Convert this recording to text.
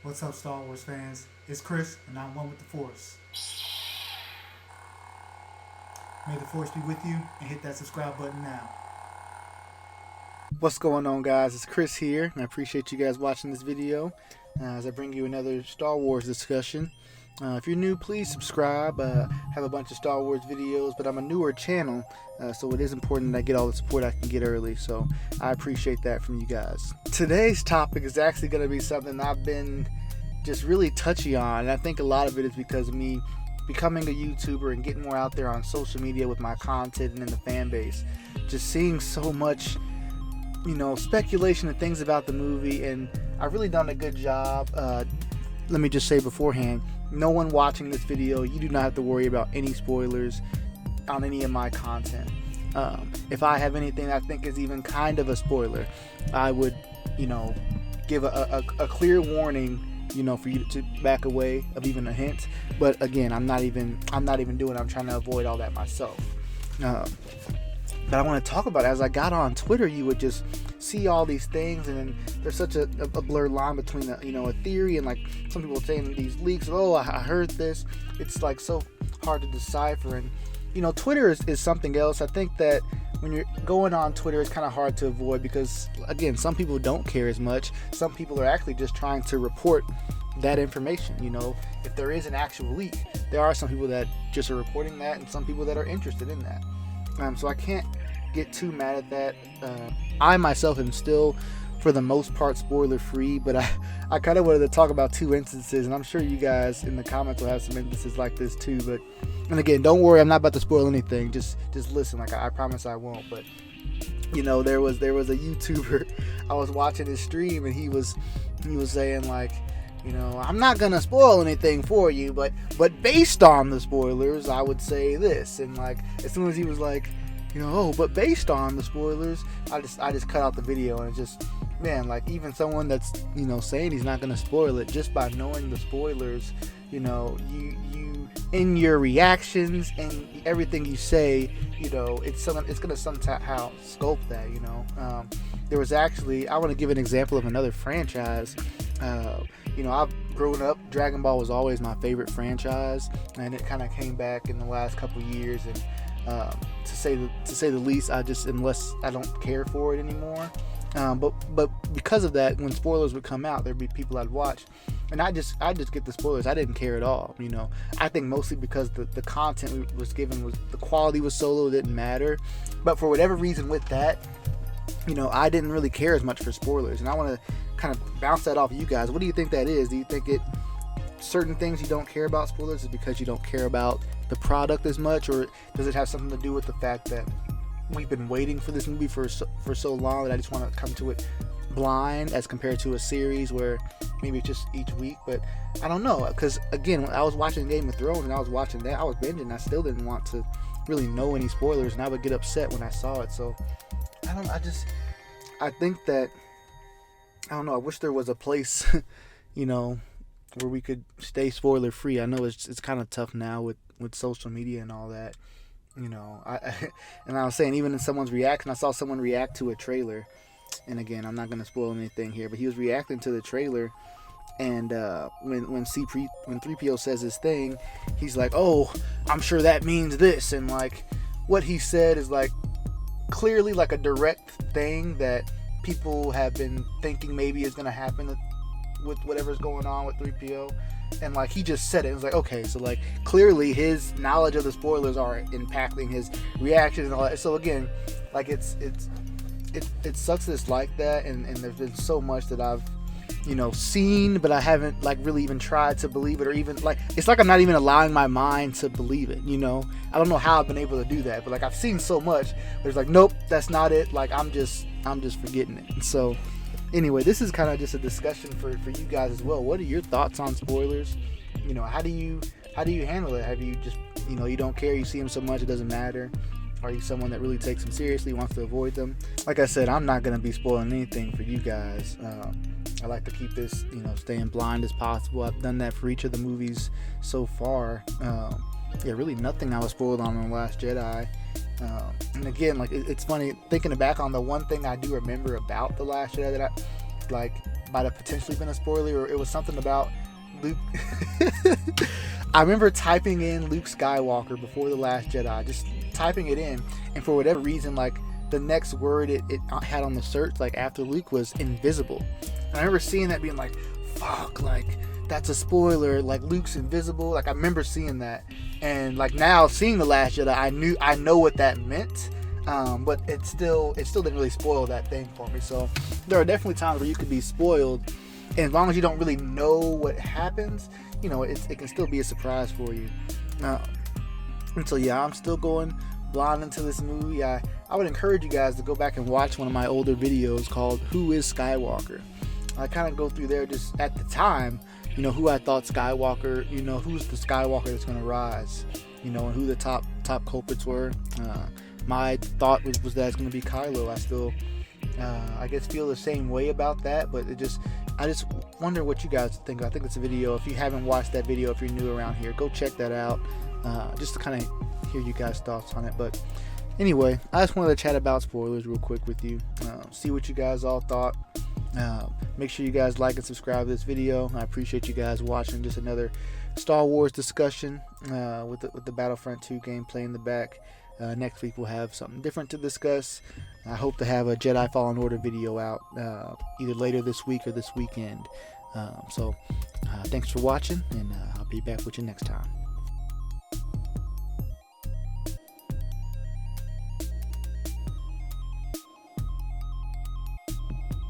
What's up, Star Wars fans? It's Chris, and I'm one with the Force. May the Force be with you, and hit that subscribe button now. What's going on, guys? It's Chris here, and I appreciate you guys watching this video as I bring you another Star Wars discussion. If you're new, please subscribe. I have a bunch of Star Wars videos, but I'm a newer channel, so it is important that I get all the support I can get early, so I appreciate that from you guys. Today's topic is actually going to be something I've been just really touchy on, and I think a lot of it is because of me becoming a YouTuber and getting more out there on social media with my content and in the fan base. Just seeing so much, speculation and things about the movie, and I've really done a good job. Let me just say beforehand, no one watching this video, you do not have to worry about any spoilers on any of my content. If I have anything I think is even kind of a spoiler, I would, give a clear warning, for you to back away of even a hint. But again, I'm not even doing it. I'm trying to avoid all that myself. But I want to talk about it. As I got on Twitter, you would just see all these things, and then there's such a blurred line between a theory and like some people saying these leaks. Oh, I heard this. It's like so hard to decipher, and Twitter is something else. I think that when you're going on Twitter, it's kind of hard to avoid because again, some people don't care as much. Some people are actually just trying to report that information. If there is an actual leak, there are some people that just are reporting that, and some people that are interested in that. So I can't get too mad at that. I myself am still, for the most part, spoiler free, but I kind of wanted to talk about two instances, and I'm sure you guys in the comments will have some instances like this too. And again, don't worry, I'm not about to spoil anything. Just listen. Like I promise I won't. But there was a YouTuber. I was watching his stream, and he was saying like, I'm not gonna spoil anything for you, but based on the spoilers, I would say this. And like, as soon as he was like, but based on the spoilers, I just cut out the video, and it just, man, like even someone that's saying he's not gonna spoil it, just by knowing the spoilers, you in your reactions and everything you say, it's gonna somehow sculpt that. There was actually, I want to give an example of another franchise. I've grown up, Dragon Ball was always my favorite franchise, and it kind of came back in the last couple years, and to say the least, unless I don't care for it anymore. But because of that, when spoilers would come out, there'd be people I'd watch, and I just get the spoilers. I didn't care at all. I think mostly because the content was given, the quality was so low, it didn't matter. But for whatever reason with that, I didn't really care as much for spoilers, and I want to kind of bounce that off of you guys. What do you think that is? Do you think certain things you don't care about spoilers is because you don't care about the product as much, or does it have something to do with the fact that we've been waiting for this movie for so long that I just want to come to it blind, as compared to a series where maybe it's just each week? But I don't know, because again, when I was watching Game of Thrones and I was watching that, I was binging, I still didn't want to really know any spoilers, and I would get upset when I saw it. So I think that, I don't know, I wish there was a place where we could stay spoiler free. I know it's kind of tough now with social media and all that. And I was saying, even in someone's reaction, I saw someone react to a trailer, and again, I'm not going to spoil anything here, but he was reacting to the trailer, and when 3PO says his thing, he's like, oh, I'm sure that means this, and like what he said is like clearly like a direct thing that people have been thinking maybe is going to happen with whatever's going on with 3PO, and like he just said it. It was like, okay, so like clearly his knowledge of the spoilers are impacting his reactions and all that. So again, like it sucks that it's like that, and there's been so much that I've seen, but I haven't like really even tried to believe it, or even like, it's like I'm not even allowing my mind to believe it. I don't know how I've been able to do that, but like I've seen so much where it's like, nope, that's not it. Like I'm just forgetting it. And so anyway, this is kind of just a discussion for you guys as well. What are your thoughts on spoilers? How do you handle it? Have you just you don't care, you see them so much it doesn't matter? Are you someone that really takes them seriously, wants to avoid them? Like I said, I'm not going to be spoiling anything for you guys. I like to keep this, staying blind as possible. I've done that for each of the movies so far. Really nothing I was spoiled on The Last Jedi. And again, like it's funny thinking back on the one thing I do remember about The Last Jedi that might have potentially been a spoiler, or it was something about Luke. I remember typing in Luke Skywalker before The Last Jedi, just typing it in, and for whatever reason, like the next word it had on the search, like after Luke, was invisible. And I remember seeing that, being like, fuck, like that's a spoiler, like Luke's invisible. Like I remember seeing that, and like now seeing The Last Jedi, I know what that meant. But it still didn't really spoil that thing for me. So there are definitely times where you could be spoiled, and as long as you don't really know what happens, you know, it can still be a surprise for you. And so yeah, I'm still going blind into this movie. I would encourage you guys to go back and watch one of my older videos called "Who is Skywalker?" I kind of go through there, just at the time, you know, who I thought Skywalker, you know, who's the Skywalker that's going to rise, you know, and who the top culprits were. My thought was that it's going to be Kylo. I still, I guess, feel the same way about that, but I just wonder what you guys think. I think it's a video. If you haven't watched that video, if you're new around here, go check that out, just to kind of hear you guys' thoughts on it. But anyway, I just wanted to chat about spoilers real quick with you, see what you guys all thought. Make sure you guys like and subscribe to this video. I appreciate you guys watching just another Star Wars discussion with the Battlefront 2 gameplay in the back. Next week we'll have something different to discuss. I hope to have a Jedi Fallen Order video out either later this week or this weekend. So thanks for watching, and I'll be back with you next time.